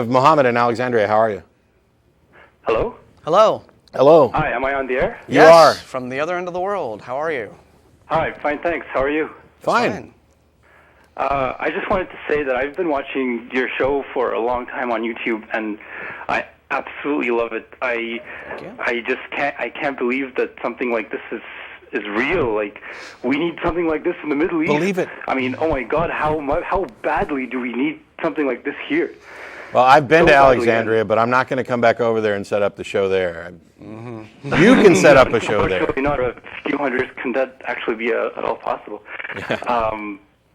Muhammad in Alexandria, how are you? Hello? Hello. Hello. Hi, am I on the air? You are. From the other end of the world. How are you? Hi, fine, thanks. How are you? Fine. I just wanted to say that I've been watching your show for a long time on YouTube, and I absolutely love it. I can't believe that something like this is real. Like, we need something like this in the Middle East. Believe it. I mean, oh my God, how badly do we need something like this here? Well, I've been So to badly, Alexandria, but I'm not going to come back over there and set up the show there. You can set up a show there. Unfortunately, not a few hundreds. Can that actually be at all possible?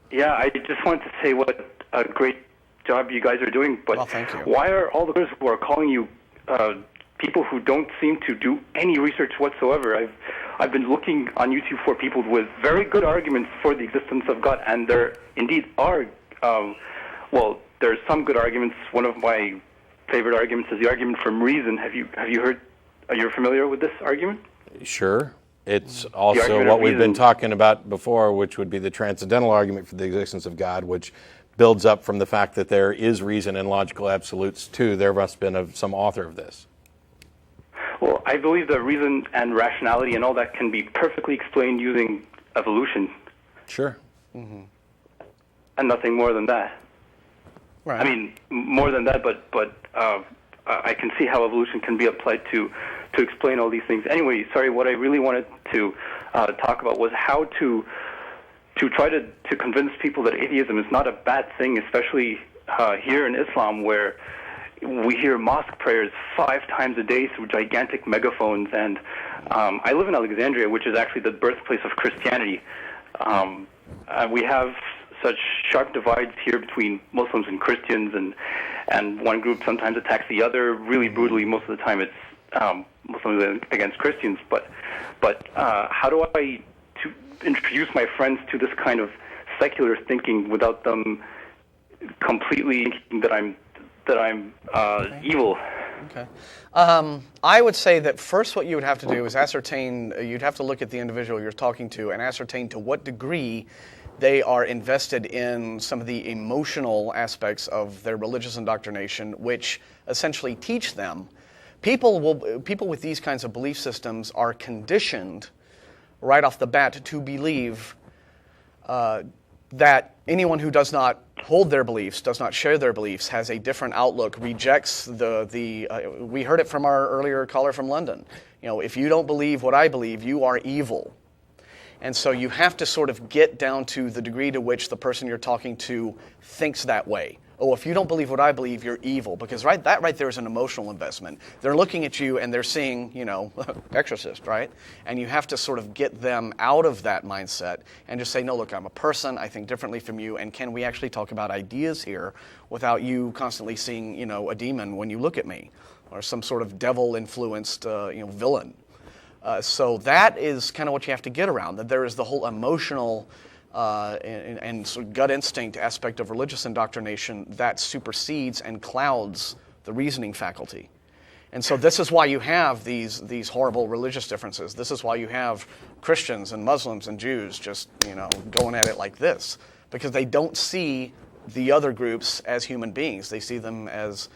Yeah, I just wanted to say what a great job you guys are doing. But well, thank you. Why are all the others who are calling you people who don't seem to do any research whatsoever? I've been looking on YouTube for people with very good arguments for the existence of God, and there indeed are. Well, there's some good arguments. One of my favorite arguments is the argument from reason. Have you heard? Are you familiar with this argument? Sure. It's also what we've been talking about before, which would be the transcendental argument for the existence of God, which builds up from the fact that there is reason and logical absolutes too. There must have been some author of this. Well, I believe that reason and rationality and all that can be perfectly explained using evolution. Sure. And nothing more than that. Right. I mean, more than that, but I can see how evolution can be applied to explain all these things. Anyway, sorry, what I really wanted to talk about was how to try to convince people that atheism is not a bad thing, especially here in Islam, where we hear mosque prayers 5 times a day through gigantic megaphones. And I live in Alexandria, which is actually the birthplace of Christianity. We have such sharp divides here between Muslims and Christians, and one group sometimes attacks the other really brutally. Most of the time it's Muslims against Christians. But how do I introduce my friends to this kind of secular thinking without them completely thinking that I'm evil? Okay. I would say that first what you would have to do is ascertain, you'd have to look at the individual you're talking to and ascertain to what degree they are invested in some of the emotional aspects of their religious indoctrination, which essentially teach them. People with these kinds of belief systems are conditioned right off the bat to believe that anyone who does not hold their beliefs, does not share their beliefs, has a different outlook, rejects we heard it from our earlier caller from London. You know, if you don't believe what I believe, you are evil. And so you have to sort of get down to the degree to which the person you're talking to thinks that way. Oh, if you don't believe what I believe, you're evil. Because that right there is an emotional investment. They're looking at you and they're seeing, Exorcist, right? And you have to sort of get them out of that mindset and just say, no, look, I'm a person, I think differently from you, and can we actually talk about ideas here without you constantly seeing, a demon when you look at me, or some sort of devil-influenced, villain. So that is kind of what you have to get around, that there is the whole emotional and sort of gut instinct aspect of religious indoctrination that supersedes and clouds the reasoning faculty. And so this is why you have these horrible religious differences. This is why you have Christians and Muslims and Jews just, going at it like this, because they don't see the other groups as human beings. They see them as,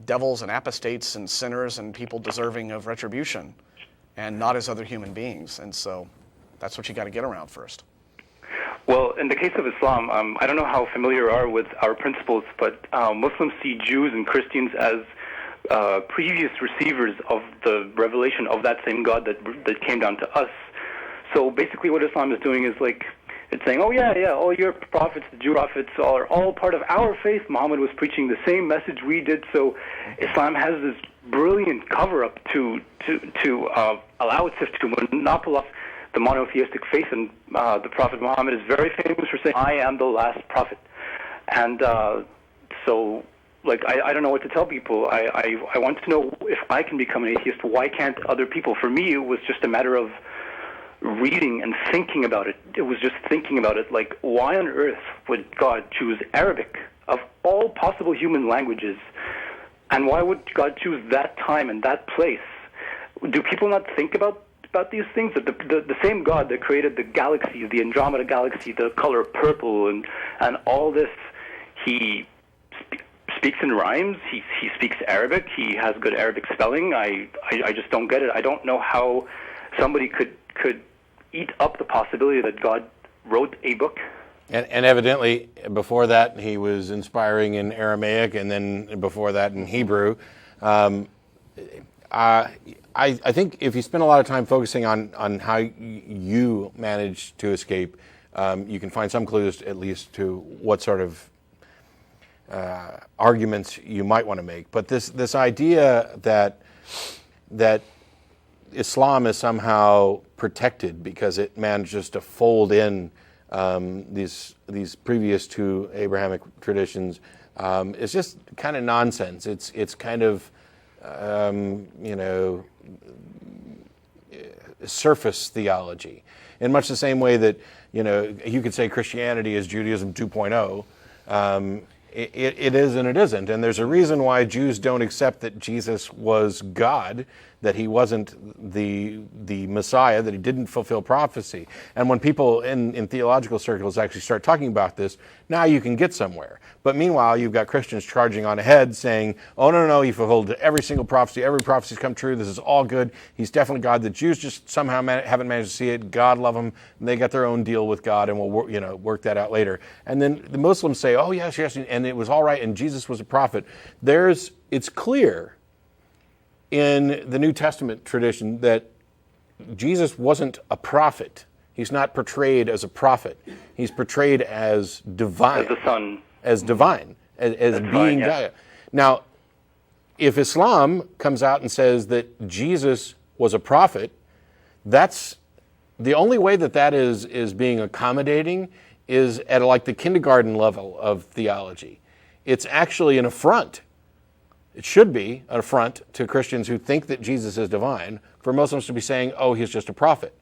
devils and apostates and sinners and people deserving of retribution, and not as other human beings. And so that's what you got to get around first. Well, in the case of Islam, I don't know how familiar you are with our principles, but Muslims see Jews and Christians as previous receivers of the revelation of that same God that came down to us. So basically what Islam is doing is it's saying, oh yeah, all your prophets, the Jew prophets, are all part of our faith. Muhammad was preaching the same message we did. So Islam has this brilliant cover-up to allow itself to monopolize the monotheistic faith, and the Prophet Muhammad is very famous for saying, I am the last prophet. And so I don't know what to tell people. I want to know if I can become an atheist, why can't other people? For me, it was just a matter of reading and thinking about it. It was just thinking about it, why on earth would God choose Arabic of all possible human languages? And why would God choose that time and that place? Do people not think about these things? That the same God that created the galaxies, the Andromeda galaxy, the color purple, and all this, he speaks in rhymes. He speaks Arabic. He has good Arabic spelling. I just don't get it. I don't know how somebody could eat up the possibility that God wrote a book. And evidently, before that, he was inspiring in Aramaic, and then before that in Hebrew. I think if you spend a lot of time focusing on how you managed to escape, you can find some clues, at least, to what sort of arguments you might want to make. But this idea that Islam is somehow protected because it manages to fold in these previous two Abrahamic traditions is just kind of nonsense. It's kind of surface theology, in much the same way that you could say Christianity is Judaism 2.0. It is and it isn't, and there's a reason why Jews don't accept that Jesus was God, that he wasn't the Messiah, that he didn't fulfill prophecy. And when people in theological circles actually start talking about this, now you can get somewhere. But meanwhile, you've got Christians charging on ahead saying, oh, no, he fulfilled every single prophecy, every prophecy's come true, this is all good, he's definitely God. The Jews just somehow haven't managed to see it, God love them, and they got their own deal with God, and we'll work that out later. And then the Muslims say, oh, yes, and it was all right, and Jesus was a prophet. It's clear in the New Testament tradition that Jesus wasn't a prophet. He's not portrayed as a prophet. He's portrayed as divine. As the Son. As divine, as being God. Now, if Islam comes out and says that Jesus was a prophet, that's the only way that is being accommodating is at like the kindergarten level of theology. It's actually an affront. It should be an affront to Christians who think that Jesus is divine for Muslims to be saying, oh, he's just a prophet.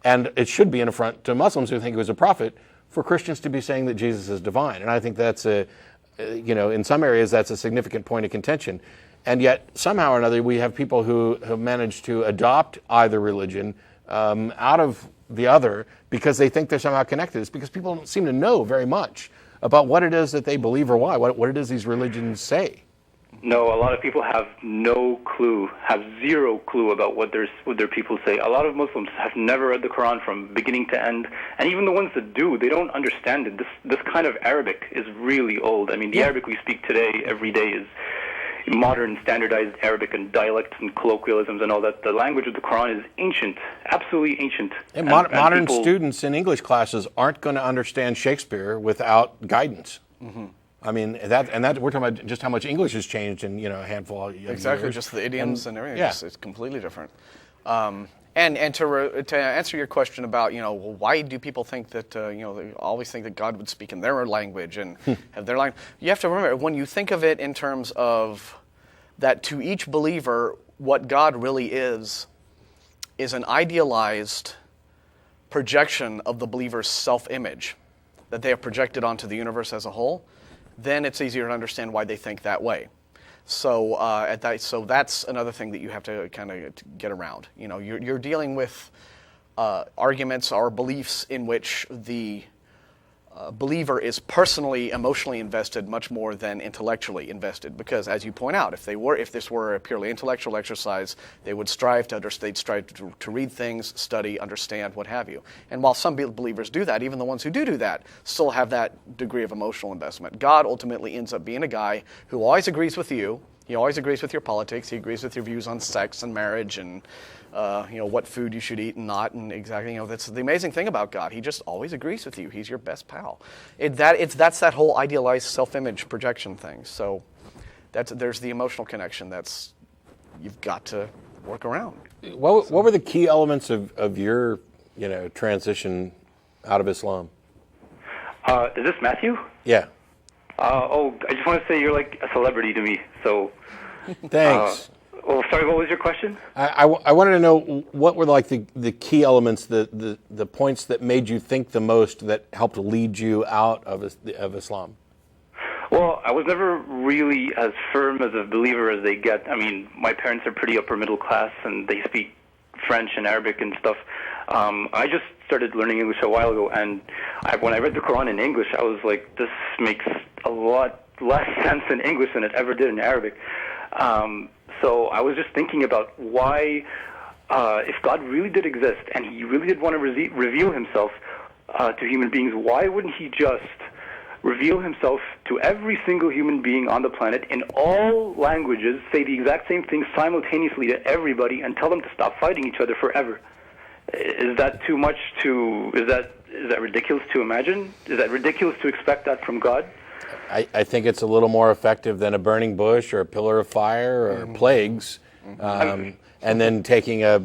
And it should be an affront to Muslims who think he was a prophet for Christians to be saying that Jesus is divine. And I think that's in some areas that's a significant point of contention. And yet, somehow or another, we have people who have managed to adopt either religion out of the other because they think they're somehow connected. It's because people don't seem to know very much about what it is that they believe or why, what it is these religions say. No, a lot of people have no clue, have zero clue about what their people say. A lot of Muslims have never read the Quran from beginning to end, and even the ones that do, they don't understand it. This kind of Arabic is really old. I mean, the Arabic we speak today, every day, is modern, standardized Arabic and dialects and colloquialisms and all that. The language of the Quran is ancient, absolutely ancient. And modern students in English classes aren't going to understand Shakespeare without guidance. Mm-hmm. I mean, that we're talking about just how much English has changed in a handful of years. Exactly, just the idioms and everything. Yeah. It's completely different. And to answer your question about why do people think that they always think that God would speak in their language and have their language? You have to remember when you think of it in terms of that to each believer, what God really is an idealized projection of the believer's self-image that they have projected onto the universe as a whole. Then it's easier to understand why they think that way. So so that's another thing that you have to kind of get around. You're dealing with arguments or beliefs in which the believer is personally, emotionally invested much more than intellectually invested. Because, as you point out, if this were a purely intellectual exercise, they would strive to understand, they'd strive to read things, study, understand, what have you. And while some believers do that, even the ones who do that, still have that degree of emotional investment. God ultimately ends up being a guy who always agrees with you. He always agrees with your politics. He agrees with your views on sex and marriage and what food you should eat and not, and exactly, that's the amazing thing about God. He just always agrees with you. He's your best pal. That's that whole idealized self-image projection thing. So there's the emotional connection you've got to work around. What were the key elements of your transition out of Islam? Is this Matthew? Yeah. I just want to say you're like a celebrity to me. So. Thanks. Sorry, what was your question? I wanted to know what were like the key elements, the points that made you think the most, that helped lead you out of Islam. Well, I was never really as firm as a believer as they get. I mean, my parents are pretty upper middle class, and they speak French and Arabic and stuff. I just started learning English a while ago, and when I read the Quran in English, I was like, this makes a lot less sense in English than it ever did in Arabic. So I was just thinking about why, if God really did exist and he really did want to reveal himself to human beings, why wouldn't he just reveal himself to every single human being on the planet in all languages, say the exact same thing simultaneously to everybody, and tell them to stop fighting each other forever? Is that too much to, is that ridiculous to imagine? Is that ridiculous to expect that from God? I think it's a little more effective than a burning bush or a pillar of fire or plagues, and then taking a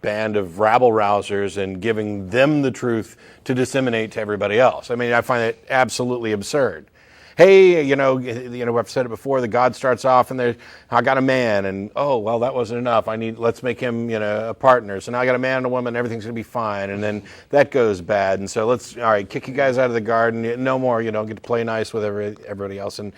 band of rabble-rousers and giving them the truth to disseminate to everybody else. I mean, I find it absolutely absurd. Hey, I've said it before, the God starts off and I got a man, and oh, well, that wasn't enough. Let's make him, a partner. So now I got a man and a woman, everything's going to be fine. And then that goes bad. And so all right, kick you guys out of the garden. No more, get to play nice with everybody else. And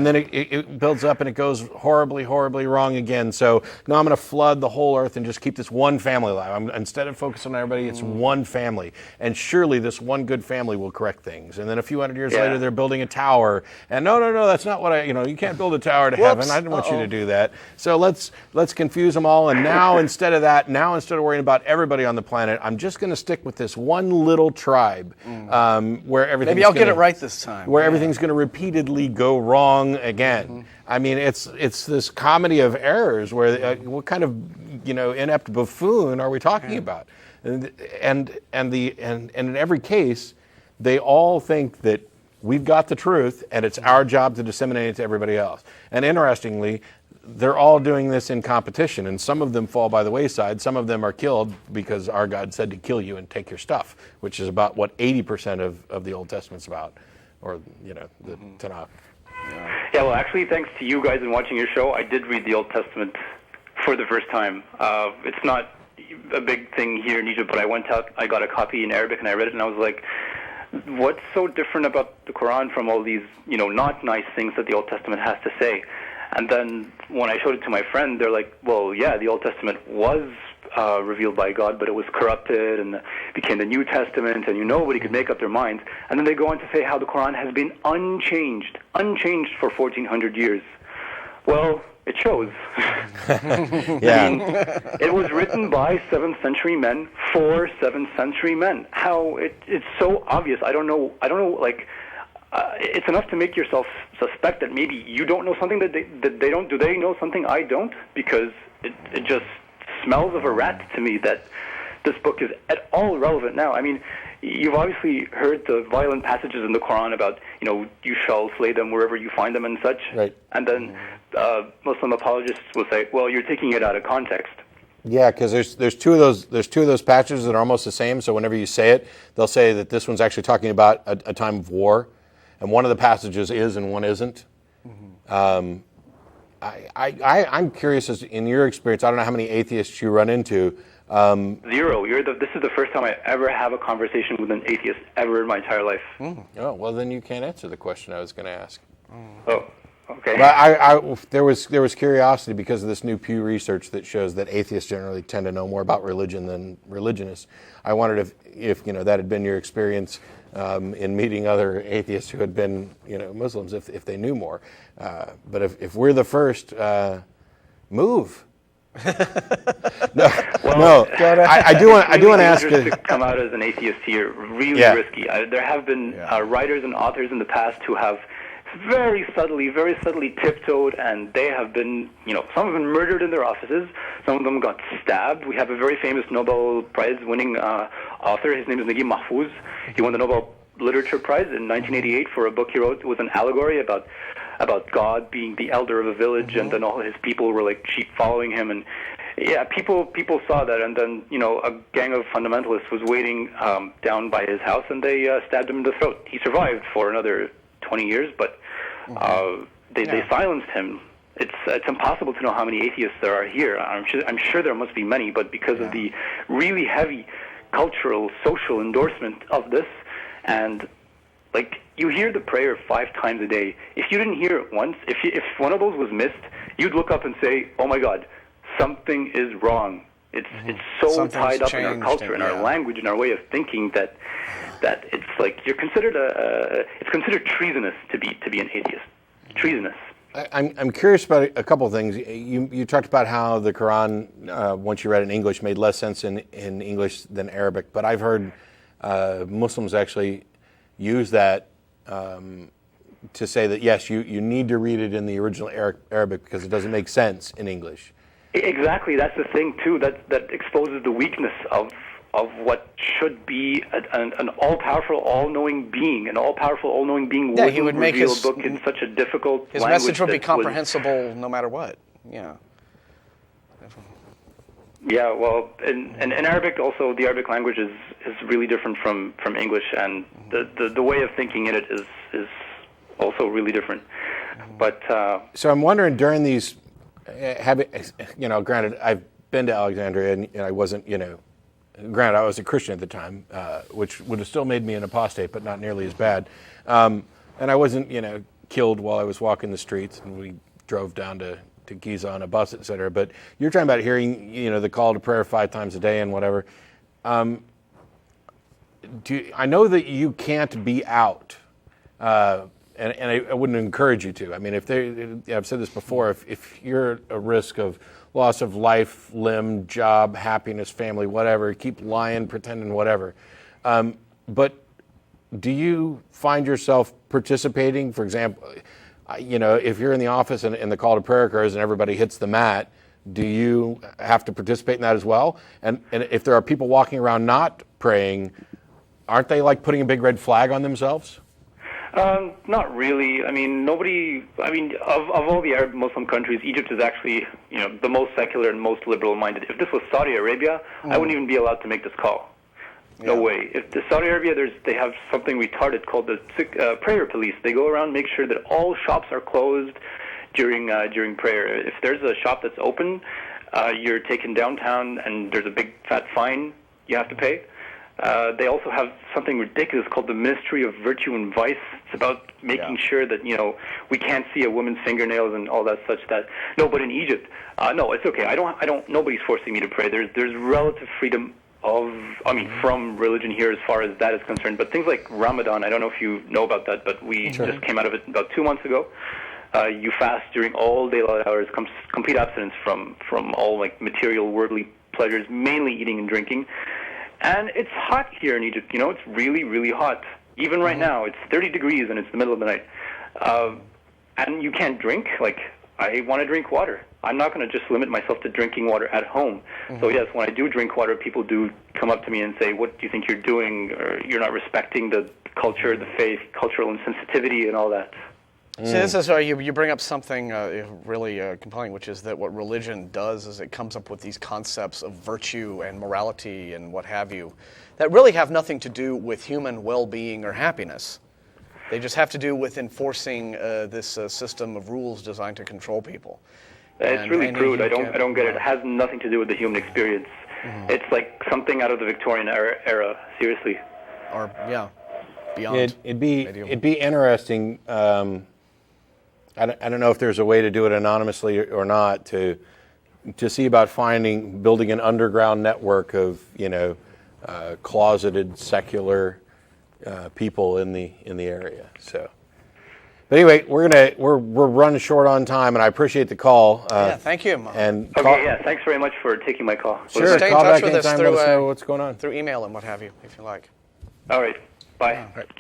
then it builds up and it goes horribly, horribly wrong again. So now I'm going to flood the whole earth and just keep this one family alive. Instead of focusing on everybody, it's one family. And surely this one good family will correct things. And then a few hundred years later, they're building a tower. And no, that's not what you can't build a tower to heaven. I didn't want you to do that. So let's confuse them all. And now instead of worrying about everybody on the planet, I'm just going to stick with this one little tribe where everything. Maybe I'll get it right this time. Where everything's going to repeatedly go wrong again. I mean, it's this comedy of errors. Where what kind of inept buffoon are we talking about? And in every case, they all think that we've got the truth, and it's our job to disseminate it to everybody else. And interestingly, they're all doing this in competition, and some of them fall by the wayside. Some of them are killed because our God said to kill you and take your stuff, which is about what 80% of the Old Testament's about, or the Tanakh. Yeah, well, actually, thanks to you guys and watching your show, I did read the Old Testament for the first time. It's not a big thing here in Egypt, but I went out, I got a copy in Arabic, and I read it, and I was like, what's so different about the Quran from all these, not nice things that the Old Testament has to say? And then when I showed it to my friend, they're like, well, yeah, the Old Testament was revealed by God, but it was corrupted and became the New Testament, and nobody could make up their minds. And then they go on to say how the Quran has been unchanged for 1,400 years. Well, it shows. Yeah. I mean, it was written by 7th century men for 7th century men. How it's so obvious. I don't know. It's enough to make yourself suspect that maybe you don't know something that they don't. Do they know something I don't? Because it just smells of a rat to me that this book is at all relevant now. I mean, you've obviously heard the violent passages in the Quran about, you shall slay them wherever you find them and such. Right. And then Muslim apologists will say, well, you're taking it out of context. Yeah, because there's two of those passages that are almost the same. So whenever you say it, they'll say that this one's actually talking about a time of war, and one of the passages is and one isn't. I'm curious, as in your experience, I don't know how many atheists you run into. Zero. This is the first time I ever have a conversation with an atheist ever in my entire life. Oh, well, then you can't answer the question I was going to ask. Oh, okay. But there was curiosity because of this new Pew research that shows that atheists generally tend to know more about religion than religionists. I wondered if that had been your experience in meeting other atheists who had been Muslims, if they knew more. But if we're the first, move. No. I do want to ask you to come out as an atheist here. Really risky. There have been writers and authors in the past who have very subtly tiptoed, and they have been, some have been murdered in their offices. Some of them got stabbed. We have a very famous Nobel Prize-winning author. His name is Naguib Mahfouz. He won the Nobel Literature Prize in 1988 for a book he wrote. It was an allegory about God being the elder of a village, and then all his people were like sheep following him. And people saw that, and then a gang of fundamentalists was waiting down by his house, and they stabbed him in the throat. He survived for another 20 years, but they silenced him. It's impossible to know how many atheists there are here. I'm sure there must be many, but because of the really heavy cultural, social endorsement of this, and you hear the prayer 5 times a day. If you didn't hear it once, if one of those was missed, you'd look up and say, "Oh my God, something is wrong." It's so Something's tied up in our changed culture, in our language, in our way of thinking that it's like you're considered it's considered treasonous to be an atheist. Treasonous. I'm curious about a couple of things. You talked about how the Quran, once you read it in English, made less sense in English than Arabic. But I've heard Muslims actually use that to say that, yes, you need to read it in the original Arabic because it doesn't make sense in English. Exactly. That's the thing, too. That exposes the weakness of what should be an all-powerful, all-knowing being. An all-powerful, all-knowing being he would make reveal a book in such a difficult his language. message would be comprehensible no matter what. Yeah. Yeah, well, in Arabic also, the Arabic language is really different from English, and the way of thinking in it is also really different. But so I'm wondering during these, granted, I've been to Alexandria and I wasn't, granted I was a Christian at the time, which would have still made me an apostate, but not nearly as bad. And I wasn't, killed while I was walking the streets, and we drove down to Giza on a bus, et cetera. But you're talking about hearing, the call to prayer 5 times a day and whatever. I know that you can't be out, and I wouldn't encourage you to. I mean, I've said this before, if you're at a risk of loss of life, limb, job, happiness, family, whatever, keep lying, pretending, whatever. But do you find yourself participating, for example, if you're in the office and the call to prayer occurs and everybody hits the mat, do you have to participate in that as well? And if there are people walking around not praying, aren't they like putting a big red flag on themselves? Not really. I mean, of all the Arab Muslim countries, Egypt is actually, the most secular and most liberal-minded. If this was Saudi Arabia, I wouldn't even be allowed to make this call. No way. If the Saudi Arabia, they have something retarded called the prayer police. They go around, make sure that all shops are closed during prayer. If there's a shop that's open, you're taken downtown and there's a big fat fine you have to pay. They also have something ridiculous called the Ministry of Virtue and Vice. It's about making sure that, we can't see a woman's fingernails and all that such that. No, but in Egypt, no, it's okay. Nobody's forcing me to pray. There's relative freedom from religion here as far as that is concerned. But things like Ramadan, I don't know if you know about that, but we just came out of it about 2 months ago. You fast during all daylight hours, complete abstinence from all like material, worldly pleasures, mainly eating and drinking. And it's hot here in Egypt, it's really, really hot. Even right now, it's 30 degrees and it's the middle of the night. And you can't drink. Like, I want to drink water. I'm not going to just limit myself to drinking water at home. So yes, when I do drink water, people do come up to me and say, what do you think you're doing? Or you're not respecting the culture, the faith, cultural insensitivity and all that. So this is you bring up something really compelling, which is that what religion does is it comes up with these concepts of virtue and morality and what have you that really have nothing to do with human well-being or happiness. They just have to do with enforcing this system of rules designed to control people. It's really crude. I don't get it. It has nothing to do with the human experience. It's like something out of the Victorian era. Seriously. Or beyond. It'd be interesting. I don't know if there's a way to do it anonymously or not to see about building an underground network of closeted secular people in the area. So, but anyway, we're running short on time, and I appreciate the call. Thank you. And thanks very much for taking my call. Sure, stay in call touch back with us anytime. through Let us know what's going on through email and what have you, if you like. All right, bye. All right.